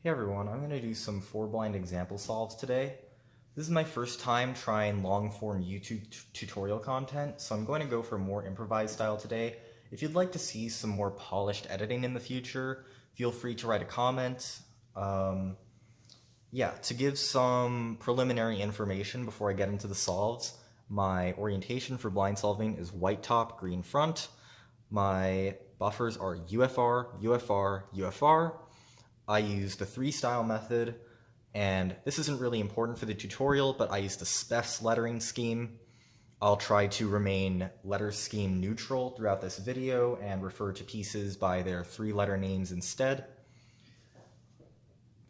Hey everyone, I'm going to do some 4-blind example solves today. This is my first time trying long-form YouTube tutorial content, so I'm going to go for a more improvised style today. If you'd like to see some more polished editing in the future, feel free to write a comment. To give some preliminary information before I get into the solves, my orientation for blind solving is white top, green front. My buffers are UFR, UFR, UFR. I use the 3-style method, and this isn't really important for the tutorial, but I use the SPEFS lettering scheme. I'll try to remain letter scheme neutral throughout this video and refer to pieces by their 3-letter names instead.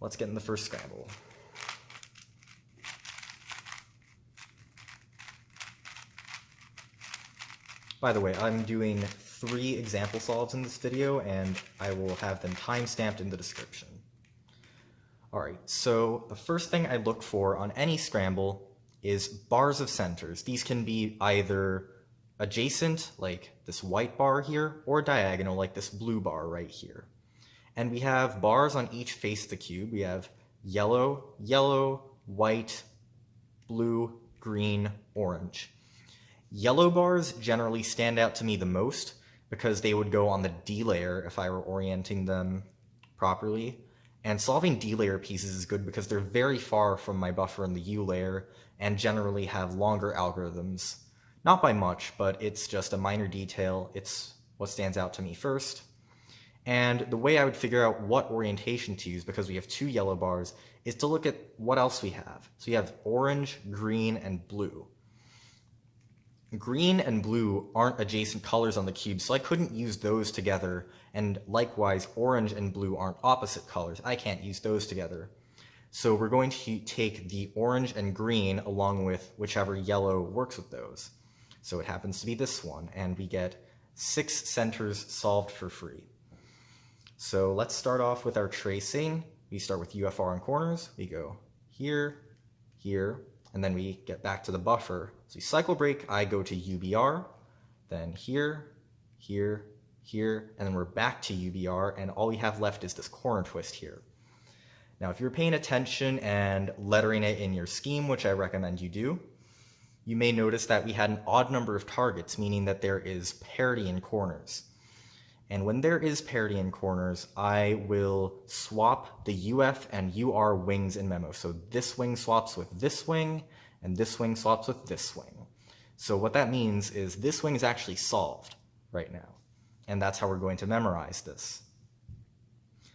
Let's get in the first scramble. By the way, I'm doing 3 example solves in this video, and I will have them time-stamped in the description. Alright, so the first thing I look for on any scramble is bars of centers. These can be either adjacent, like this white bar here, or diagonal, like this blue bar right here. And we have bars on each face of the cube. We have yellow, yellow, white, blue, green, orange. Yellow bars generally stand out to me the most because they would go on the D layer if I were orienting them properly. And solving D layer pieces is good because they're very far from my buffer in the U layer and generally have longer algorithms. Not by much, but it's just a minor detail. It's what stands out to me first. And the way I would figure out what orientation to use, because we have 2 yellow bars, is to look at what else we have. So we have orange, green, and blue. Green and blue aren't adjacent colors on the cube, so I couldn't use those together, and likewise orange and blue aren't opposite colors. I can't use those together. So we're going to take the orange and green along with whichever yellow works with those. So it happens to be this one, and we get 6 centers solved for free. So let's start off with our tracing. We start with UFR on corners. We go here, here, and then we get back to the buffer. So we cycle break, I go to UBR, then here, here, here, and then we're back to UBR, and all we have left is this corner twist here. Now, if you're paying attention and lettering it in your scheme, which I recommend you do, you may notice that we had an odd number of targets, meaning that there is parity in corners. And when there is parity in corners, I will swap the UF and UR wings in memo. So this wing swaps with this wing, and this wing swaps with this wing. So what that means is this wing is actually solved right now. And that's how we're going to memorize this.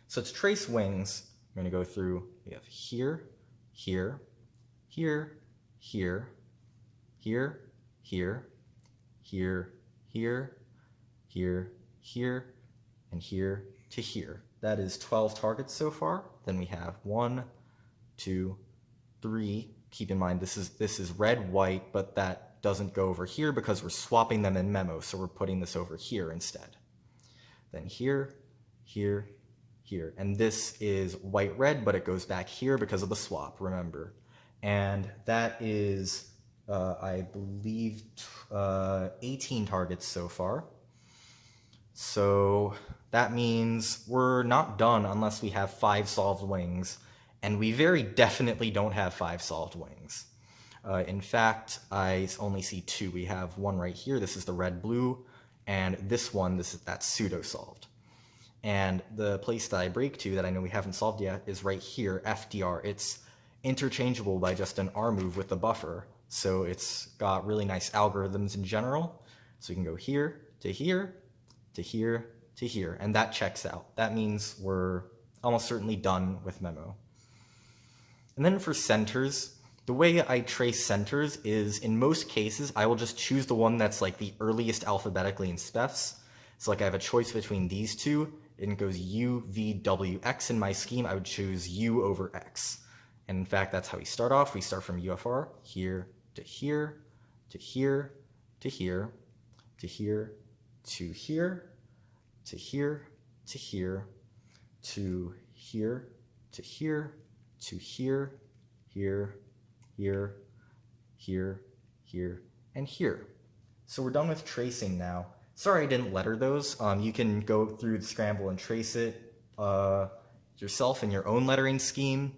So to trace wings, we're going to go through, we have here, here, here, here, here, here, here, here, here, here, and here to here. That is 12 targets so far. Then we have 1, 2, 3. Keep in mind this is red, white, but that doesn't go over here because we're swapping them in memo, so we're putting this over here instead. Then here, here, here. And this is white, red, but it goes back here because of the swap, remember. And that is, I believe, 18 targets so far. So that means we're not done unless we have 5 solved wings, and we very definitely don't have 5 solved wings. In fact, I only see 2. We have one right here, this is the red-blue, and this one, that's pseudo-solved. And the place that I break to that I know we haven't solved yet is right here, FDR. It's interchangeable by just an R move with the buffer, so it's got really nice algorithms in general. So we can go here to here, to here, to here, and that checks out. That means we're almost certainly done with memo. And then for centers, the way I trace centers is, in most cases, I will just choose the one that's like the earliest alphabetically in SPEFS. So like I have a choice between these two, and it goes U, V, W, X. In my scheme, I would choose U over X. And in fact, that's how we start off. We start from UFR, here, to here, to here, to here, to here, to here, to here, to here, to here, to here, to here, here, here, here, here, and here. So we're done with tracing now. Sorry I didn't letter those. You can go through the scramble and trace it. yourself in your own lettering scheme.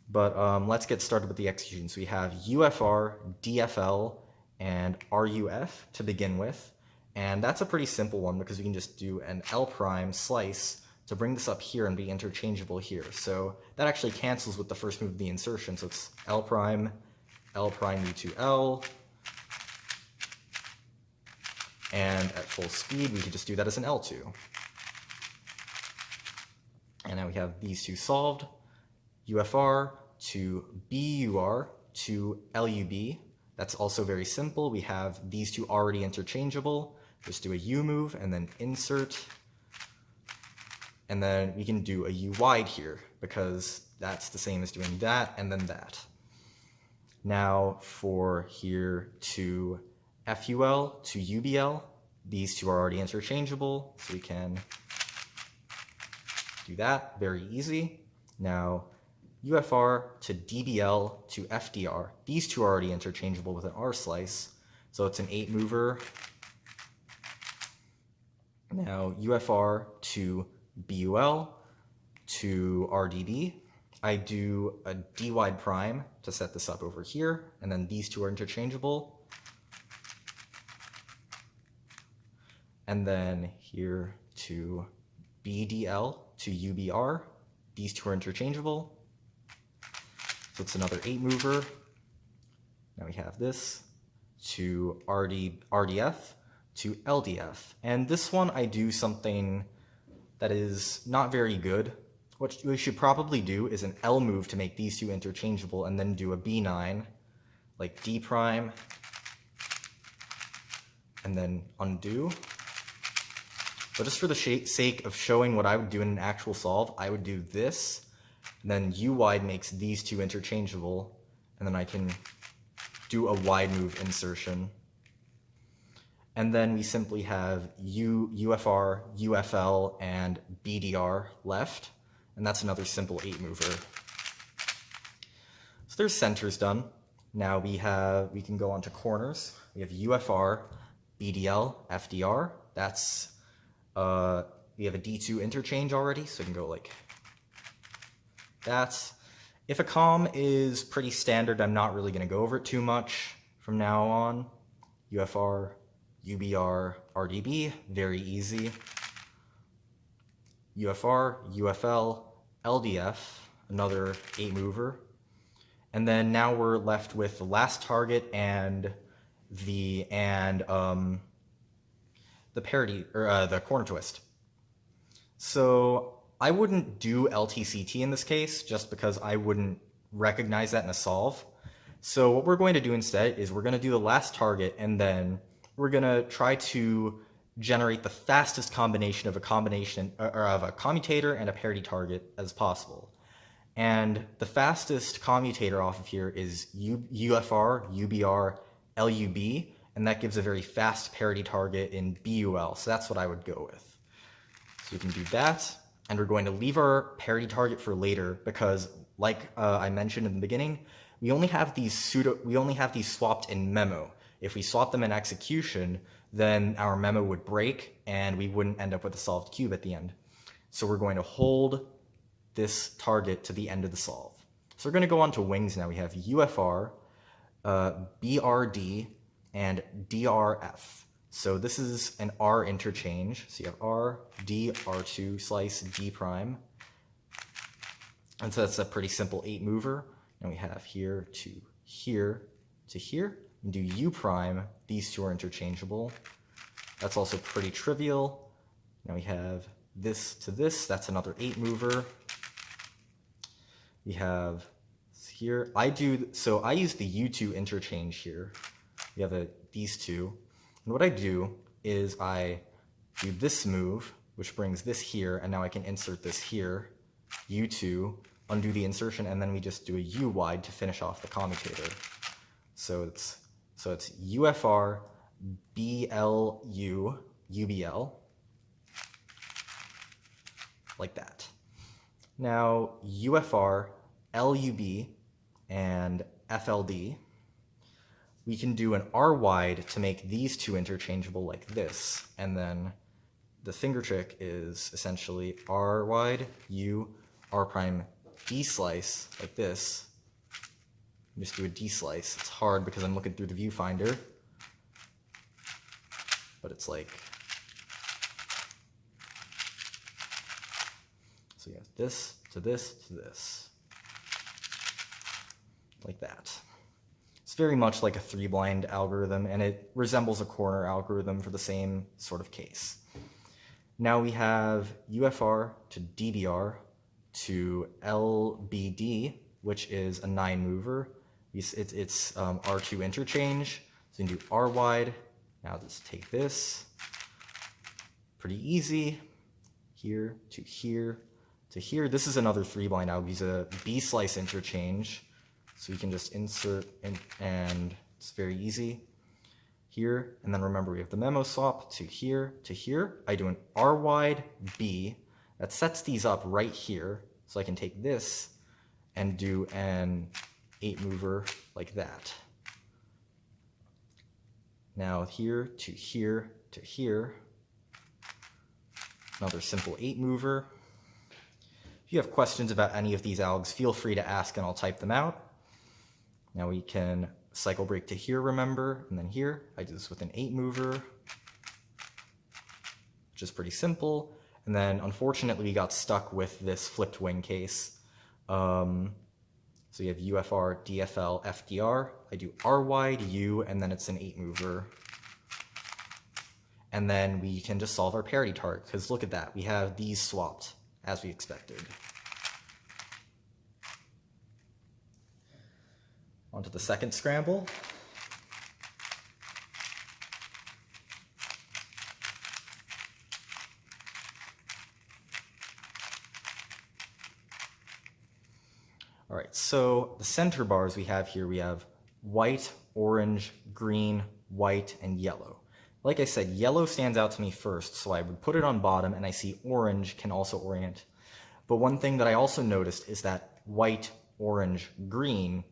But let's get started with the execution. So we have UFR, DFL, and RUF to begin with. And that's a pretty simple one because we can just do an L prime slice to bring this up here and be interchangeable here. So that actually cancels with the first move of the insertion. So it's L prime U2L. And at full speed, we could just do that as an L2. And now we have these two solved. UFR to BUR to LUB. That's also very simple. We have these two already interchangeable. Just do a U move and then insert. And then we can do a U wide here because that's the same as doing that and then that. Now for here to FUL to UBL, these two are already interchangeable, so we can do that, very easy. Now UFR to DBL to FDR, these two are already interchangeable with an R slice, so it's an 8 mover. Now UFR to BUL to RDB, I do a D wide prime to set this up over here, and then these two are interchangeable. And then here to BDL to UBR, these two are interchangeable. So it's another 8 mover. Now we have this to RDF to LDF. And this one I do something that is not very good. What we should probably do is an L move to make these two interchangeable and then do a B9, like D prime, and then undo. But just for the sake of showing what I would do in an actual solve, I would do this, and then U wide makes these two interchangeable, and then I can do a wide move insertion. And then we simply have UFR, UFL, and BDR left, and that's another simple 8 mover. So there's centers done. Now we can go on to corners. We have UFR, BDL, FDR. That's we have a D2 interchange already, so we can go like that. If a comm is pretty standard, I'm not really going to go over it too much from now on. UFR, UBR, RDB, very easy. UFR, UFL, LDF, another 8 mover. And then now we're left with the last target and the parity, or the corner twist. So I wouldn't do LTCT in this case, just because I wouldn't recognize that in a solve. So what we're going to do instead is we're going to do the last target, and then we're going to try to generate the fastest combination of a commutator and a parity target as possible. And the fastest commutator off of here is UFR, UBR, LUB, and that gives a very fast parity target in BUL, so that's what I would go with. So we can do that, and we're going to leave our parity target for later because, like I mentioned in the beginning, we only have these swapped in memo. If we swap them in execution, then our memo would break and we wouldn't end up with a solved cube at the end. So we're going to hold this target to the end of the solve. So we're going to go on to wings now. We have UFR, BRD, and DRF. So this is an R interchange. So you have R, D, R2, slice, D prime. And so that's a pretty simple 8 mover. And we have here to here to here. And do U prime. These two are interchangeable. That's also pretty trivial. Now we have this to this. That's another 8 mover. We have here. I use the U2 interchange here. We have these two. And what I do is I do this move, which brings this here, and now I can insert this here, U2, undo the insertion, and then we just do a U wide to finish off the commutator. So it's UFR, BLU, UBL, like that. Now UFR, LUB, and FLD, we can do an R wide to make these two interchangeable like this, and then the finger trick is essentially R wide, U, R prime, D slice, like this. Just do a D slice. It's hard because I'm looking through the viewfinder, but it's like, so yeah, this to this to this, like that. It's very much like a 3-blind algorithm, and it resembles a corner algorithm for the same sort of case. Now we have UFR to DBR to LBD, which is a 9-mover. It's R2 interchange, so you can do R wide. Now just take this, pretty easy, here to here to here. This is another 3-blind algorithm. Use a B slice interchange, so you can just insert in, and it's very easy. Here, and then remember we have the memo swap to here to here. I do an R wide B that sets these up right here, so I can take this and do an 8-mover like that. Now here to here to here, another simple 8-mover. If you have questions about any of these algs, feel free to ask and I'll type them out. Now we can cycle break to here, remember, and then here. I do this with an 8-mover, which is pretty simple. And then unfortunately we got stuck with this flipped wing case. So you have UFR, DFL, FDR. I do R wide, U, and then it's an 8-mover. And then we can just solve our parity target, because look at that. We have these swapped, as we expected. On to the second scramble. All right, so the center bars we have here, we have white, orange, green, white, and yellow. Like I said, yellow stands out to me first, so I would put it on bottom, and I see orange can also orient. But one thing that I also noticed is that white, orange, green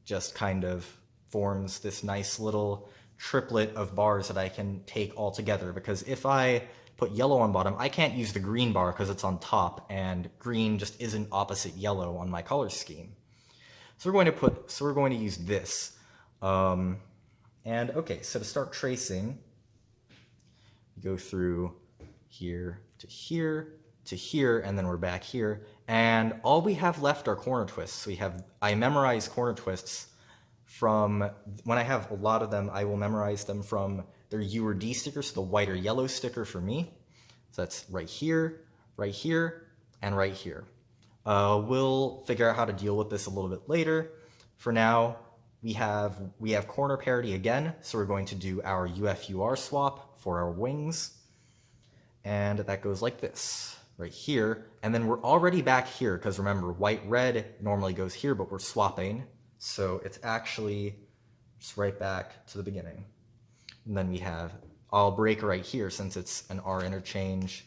just kind of forms this nice little triplet of bars that I can take all together, because if I put yellow on bottom, I can't use the green bar because it's on top, and green just isn't opposite yellow on my color scheme. So we're going to use this. And okay, so to start tracing, we go through here to here to here, and then we're back here. And all we have left are corner twists. I memorize corner twists from, when I have a lot of them, I will memorize them from their U or D sticker, so the white or yellow sticker for me. So that's right here, and right here. We'll figure out how to deal with this a little bit later. For now, we have corner parity again, so we're going to do our UFUR swap for our wings. And that goes like this, right here. And then we're already back here, because remember, white-red normally goes here, but we're swapping. So it's actually just right back to the beginning. And then we have, I'll break right here since it's an R interchange.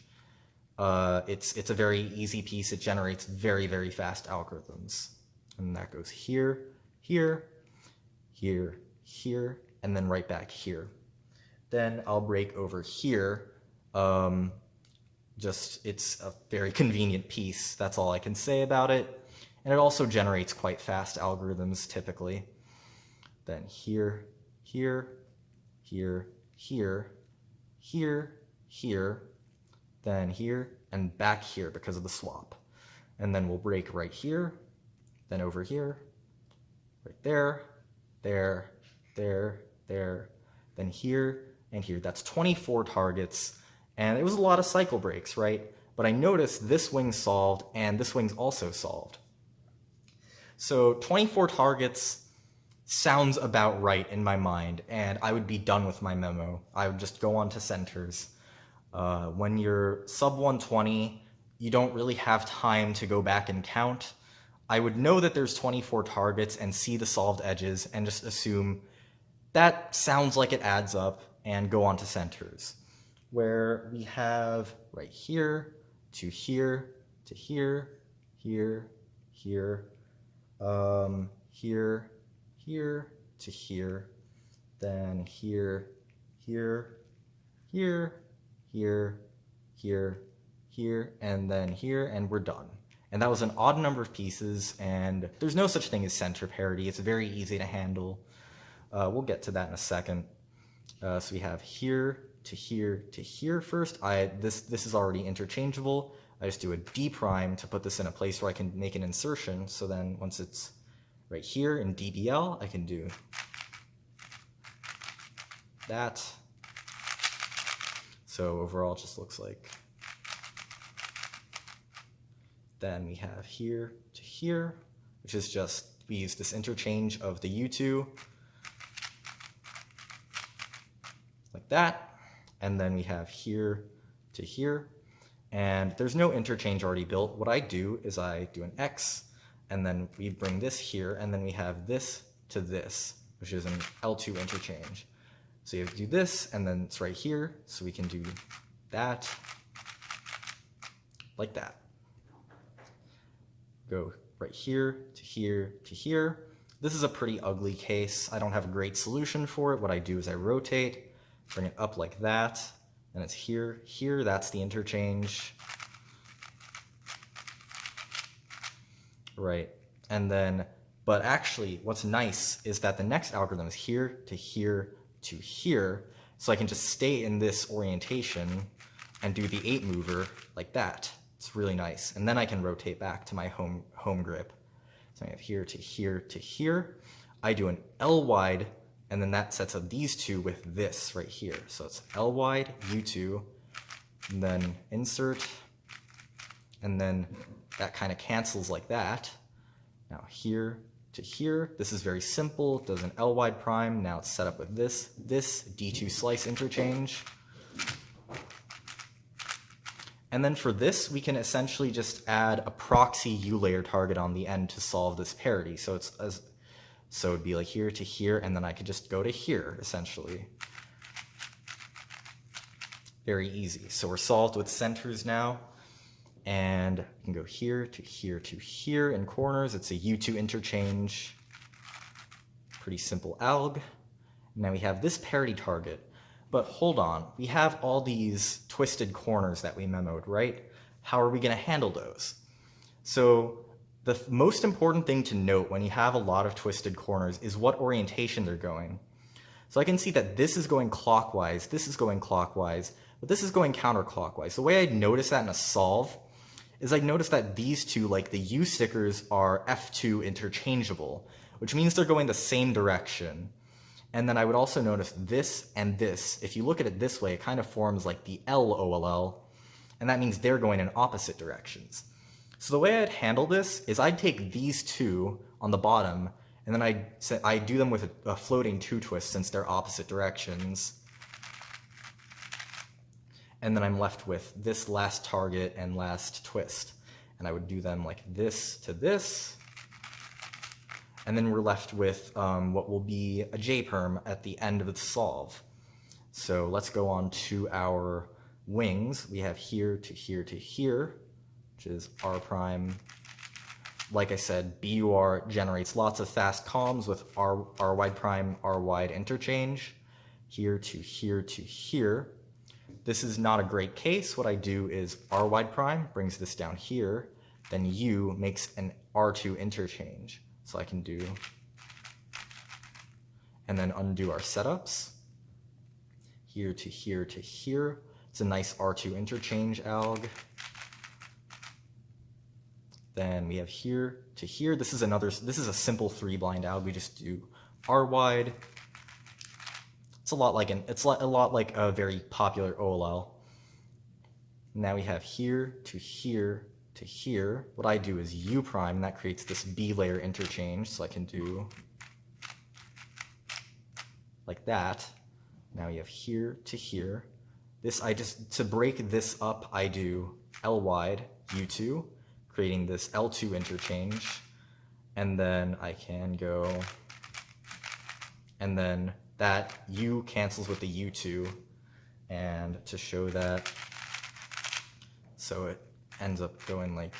It's a very easy piece. It generates very, very fast algorithms. And that goes here, here, here, here, and then right back here. Then I'll break over here. It's a very convenient piece. That's all I can say about it. And it also generates quite fast algorithms typically. Then here, here, here, here, here, here, then here, and back here because of the swap. And then we'll break right here, then over here, right there, there, there, there, then here, and here. That's 24 targets, and it was a lot of cycle breaks, right? But I noticed this wing solved, and this wing's also solved. So 24 targets sounds about right in my mind, and I would be done with my memo. I would just go on to centers. When you're sub 120, you don't really have time to go back and count. I would know that there's 24 targets and see the solved edges and just assume that sounds like it adds up and go on to centers, where we have right here to here to here, here, here, here, here to here, then here, here, here, here, here, here, and then here, and we're done. And that was an odd number of pieces, and there's no such thing as center parity. It's very easy to handle. We'll get to that in a second. So we have here to here to here first. This is already interchangeable. I just do a D prime to put this in a place where I can make an insertion. So then once it's right here in DBL, I can do that. So overall it just looks like. Then we have here to here, which is just, we use this interchange of the U2 like that. And then we have here to here. And there's no interchange already built. What I do is I do an X, and then we bring this here, and then we have this to this, which is an L2 interchange. So you have to do this, and then it's right here, so we can do that, like that. Go right here to here to here. This is a pretty ugly case. I don't have a great solution for it. What I do is I rotate, bring it up like that, and it's here, here, that's the interchange. Right, and then, but actually what's nice is that the next algorithm is here to here to here, so I can just stay in this orientation and do the 8 mover like that. It's really nice. And then I can rotate back to my home grip. So I have here to here to here. I do an L wide, and then that sets up these two with this right here. So it's L wide, U2, and then insert, and then that kind of cancels like that. Now here to here, this is very simple. It does an L wide prime. Now it's set up with this D2 slice interchange. And then for this, we can essentially just add a proxy U layer target on the end to solve this parity. So it'd be like here to here, and then I could just go to here, essentially. Very easy. So we're solved with centers now. And we can go here to here to here in corners. It's a U2 interchange. Pretty simple alg. Now we have this parity target. But hold on, we have all these twisted corners that we memoed, right? How are we going to handle those? So the most important thing to note when you have a lot of twisted corners is what orientation they're going. So I can see that this is going clockwise, this is going clockwise, but this is going counterclockwise. The way I'd notice that in a solve is I'd notice that these two, like the U stickers, are F2 interchangeable, which means they're going the same direction. And then I would also notice this and this. If you look at it this way, it kind of forms like the LOLL, and that means they're going in opposite directions. So the way I'd handle this is I'd take these two on the bottom, and then I'd do them with a floating 2 twist since they're opposite directions. And then I'm left with this last target and last twist. And I would do them like this to this. And then we're left with what will be a J-perm at the end of the solve. So let's go on to our wings. We have here to here to here, which is R prime. Like I said, BUR generates lots of fast columns with R wide prime, R wide interchange. Here to here to here. This is not a great case. What I do is R wide prime brings this down here, then U makes an R2 interchange. So I can do, and then undo our setups. Here to here to here. It's a nice R2 interchange alg. Then we have here to here. This is a simple 3 blind alg. We just do R wide. It's a lot like a very popular OLL. Now we have here to here to here. What I do is U prime, and that creates this B layer interchange, so I can do like that. Now you have here to here. This, to break this up, I do L wide U2, creating this L2 interchange, and then I can go, and then that U cancels with the U2, and to show that, so it ends up going like,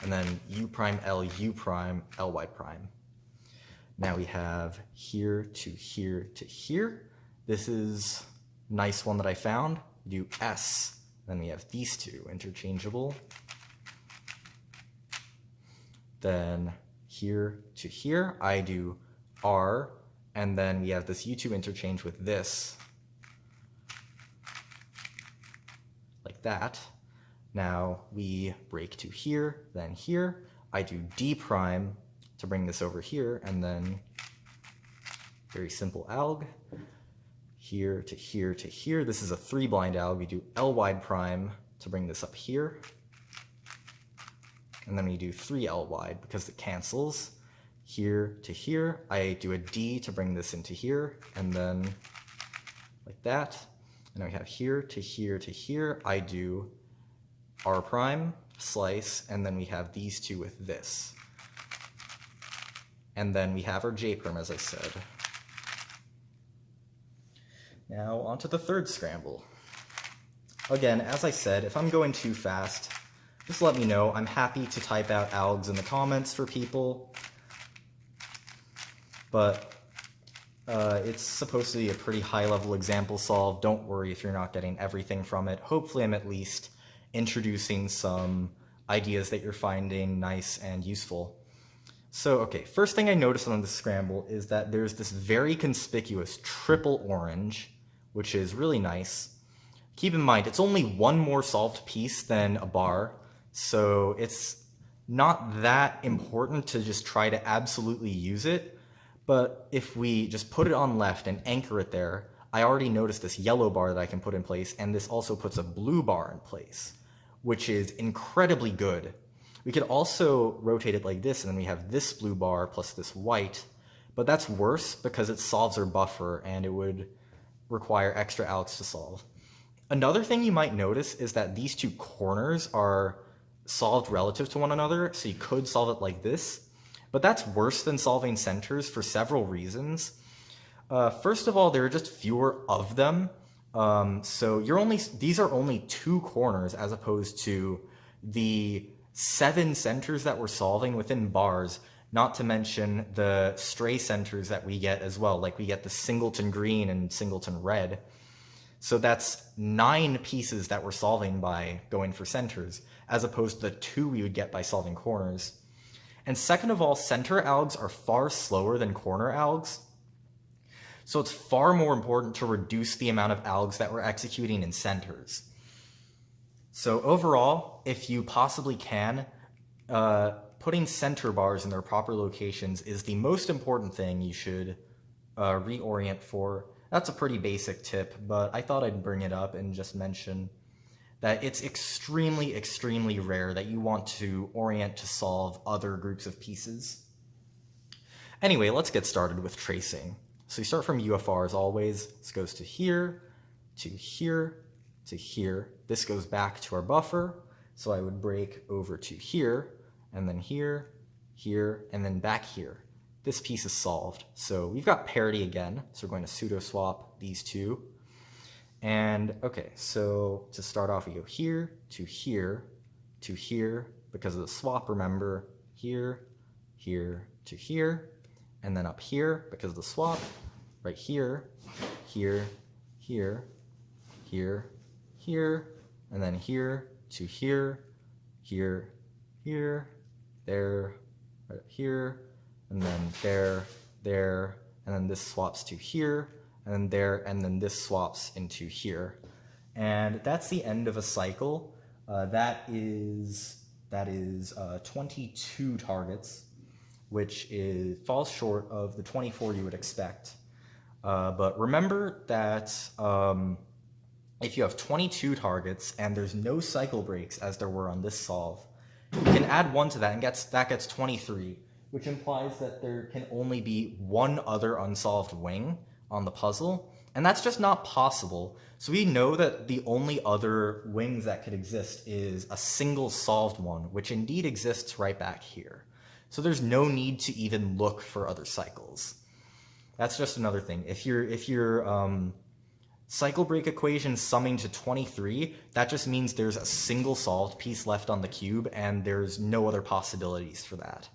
and then U prime, L Y prime. Now we have here to here to here. This is a nice one that I found. Do S Then we have these two interchangeable. Then here to here, I do R, and then we have this U2 interchange with this, like that. Now we break to here, then here. I do D prime to bring this over here, and then very simple alg. Here to here to here. This is a 3-blind alg. We do L wide prime to bring this up here. And then we do 3L wide because it cancels. Here to here, I do a D to bring this into here, and then like that. And then we have here to here to here, I do R prime, slice, and then we have these two with this. And then we have our J prime, as I said. Now onto the third scramble. Again, as I said, if I'm going too fast, just let me know. I'm happy to type out algs in the comments for people. But it's supposed to be a pretty high-level example solve. Don't worry if you're not getting everything from it. Hopefully I'm at least introducing some ideas that you're finding nice and useful. So, okay, first thing I noticed on this scramble is that there's this very conspicuous triple orange, which is really nice. Keep in mind, it's only one more solved piece than a bar, so it's not that important to just try to absolutely use it. But if we just put it on left and anchor it there, I already noticed this yellow bar that I can put in place, and this also puts a blue bar in place, which is incredibly good. We could also rotate it like this, and then we have this blue bar plus this white, but that's worse because it solves our buffer, and it would require extra algs to solve. Another thing you might notice is that these two corners are solved relative to one another, so you could solve it like this, but that's worse than solving centers for several reasons. First of all, there are just fewer of them, so these are only 2 corners as opposed to the 7 centers that we're solving within bars, not to mention the stray centers that we get as well, like we get the singleton green and singleton red. So that's 9 pieces that we're solving by going for centers, as opposed to the 2 we would get by solving corners. And second of all, center algs are far slower than corner algs. So it's far more important to reduce the amount of algs that we're executing in centers. So overall, if you possibly can, putting center bars in their proper locations is the most important thing you should reorient for. That's a pretty basic tip, but I thought I'd bring it up and just mention that it's extremely, extremely rare that you want to orient to solve other groups of pieces. Anyway, let's get started with tracing. So you start from UFR as always. This goes to here, to here, to here. This goes back to our buffer. So I would break over to here, and then here, here, and then back here. This piece is solved. So we've got parity again. So we're going to pseudo swap these two. And okay, so to start off, we go here, to here, to here, because of the swap, remember, here, here, to here, and then up here, because of the swap, right here, here, here, here, here, and then here, to here, here, here, there, right here, and then there, there, and then this swaps to here, and then there, and then this swaps into here. And that's the end of a cycle. That is 22 targets, which falls short of the 24 you would expect. But remember that if you have 22 targets and there's no cycle breaks as there were on this solve, you can add 1 to that and that gets 23, which implies that there can only be one other unsolved wing on the puzzle, and that's just not possible. So we know that the only other wings that could exist is a single solved one, which indeed exists right back here. So there's no need to even look for other cycles. That's just another thing. If your cycle break equation summing to 23, that just means there's a single solved piece left on the cube, and there's no other possibilities for that.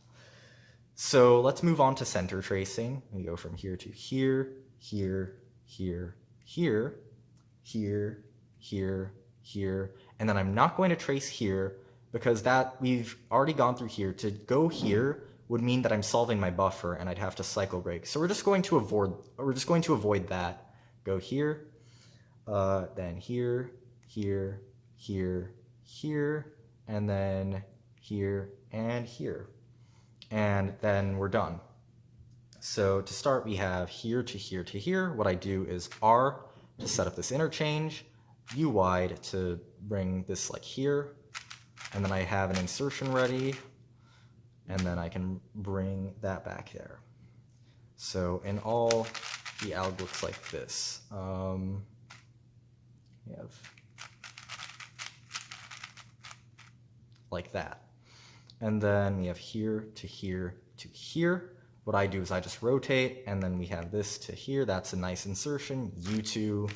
So let's move on to center tracing. We go from here to here, here, here, here, here, here, here, and then I'm not going to trace here because that we've already gone through here. To go here would mean that I'm solving my buffer and I'd have to cycle break. So we're just going to avoid that. Go here, then here, here, here, here, and then here and here. And then we're done. So to start, we have here to here to here. What I do is R to set up this interchange, U wide to bring this like here, and then I have an insertion ready, and then I can bring that back there. So in all, the alg looks like this. We have like that. And then we have here to here to here. What I do is I just rotate, and then we have this to here. That's a nice insertion, U2.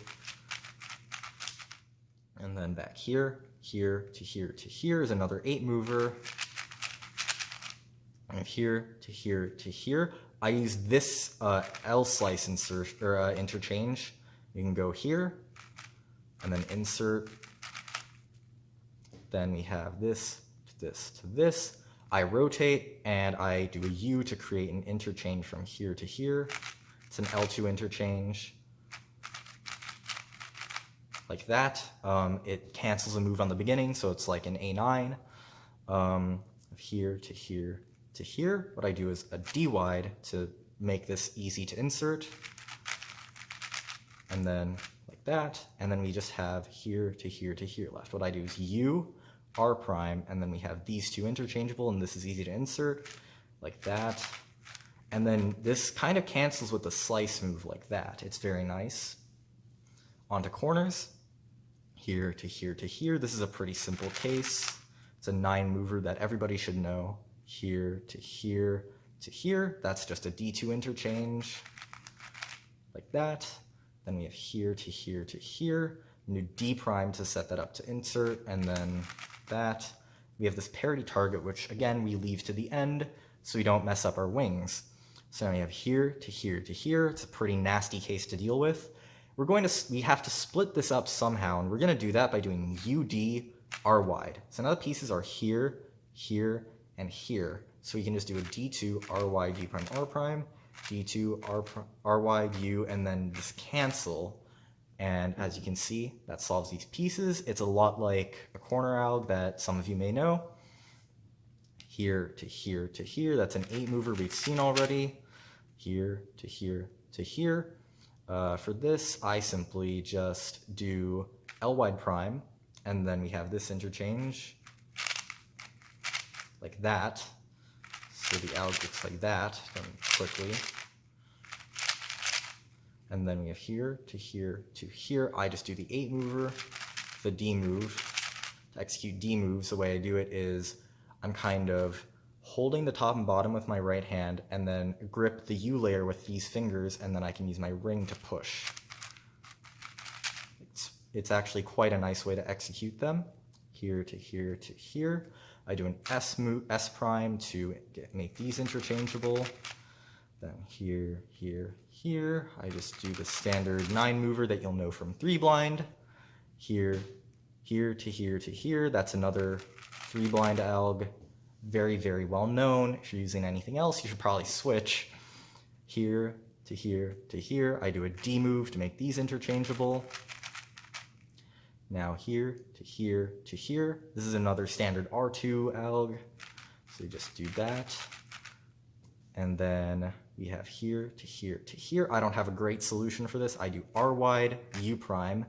And then back here, here to here to here is another 8 mover. And here to here to here. I use this L slice insert or interchange. You can go here and then insert. Then we have this to this to this. I rotate and I do a U to create an interchange from here to here. It's an L2 interchange. Like that. It cancels a move on the beginning, so it's like an A9. Here to here to here. What I do is a D wide to make this easy to insert. And then like that. And then we just have here to here to here left. What I do is U, R prime, and then we have these two interchangeable, and this is easy to insert, like that. And then this kind of cancels with the slice move like that. It's very nice. On to corners. Here to here to here. This is a pretty simple case. It's a 9 mover that everybody should know. Here to here to here. That's just a D2 interchange, like that. Then we have here to here to here. New D prime to set that up to insert, and then that. We have this parity target, which again we leave to the end so we don't mess up our wings. So now we have here to here to here. It's a pretty nasty case to deal with. We have to split this up somehow, and we're going to do that by doing UD R wide. So now the pieces are here, here, and here. So we can just do a D2 R wide U prime R prime, D2 R wide U, and then just cancel. And as you can see, that solves these pieces. It's a lot like a corner alg that some of you may know. Here to here to here. That's an 8 mover we've seen already. Here to here to here. For this, I simply just do L wide prime, and then we have this interchange like that. So the alg looks like that, done quickly. And then we have here to here to here. I just do the 8 mover, the D move. To execute D moves, the way I do it is I'm kind of holding the top and bottom with my right hand, and then grip the U layer with these fingers, and then I can use my ring to push. It's actually quite a nice way to execute them. Here to here to here. I do an S prime to make these interchangeable. Then here, here, here. I just do the standard 9 mover that you'll know from 3 blind. Here, here to here to here. That's another 3 blind alg. Very, very well known. If you're using anything else, you should probably switch. Here to here to here. I do a D move to make these interchangeable. Now here to here to here. This is another standard R2 alg. So you just do that. And then we have here to here to here. I don't have a great solution for this. I do R wide, U prime.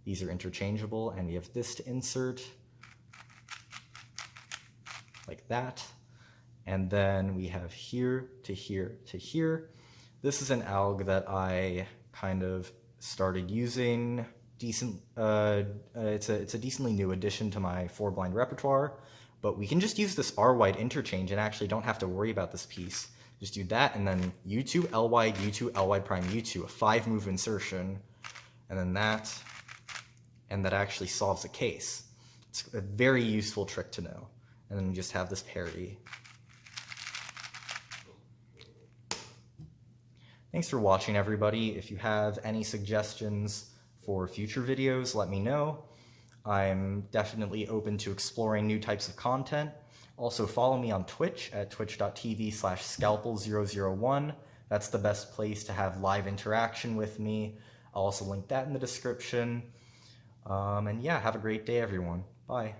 These are interchangeable, and we have this to insert. Like that. And then we have here to here to here. This is an alg that I kind of started using. It's a decently new addition to my 4 blind repertoire, but we can just use this R wide interchange and actually don't have to worry about this piece. Just do that, and then U2 L wide, U2 L wide prime U2, a 5 move insertion, and then that, and that actually solves the case. It's a very useful trick to know. And then we just have this parity. Thanks for watching, everybody. If you have any suggestions for future videos, let me know. I'm definitely open to exploring new types of content. Also follow me on Twitch at twitch.tv/scalpel001. That's the best place to have live interaction with me. I'll also link that in the description. And yeah, have a great day, everyone. Bye.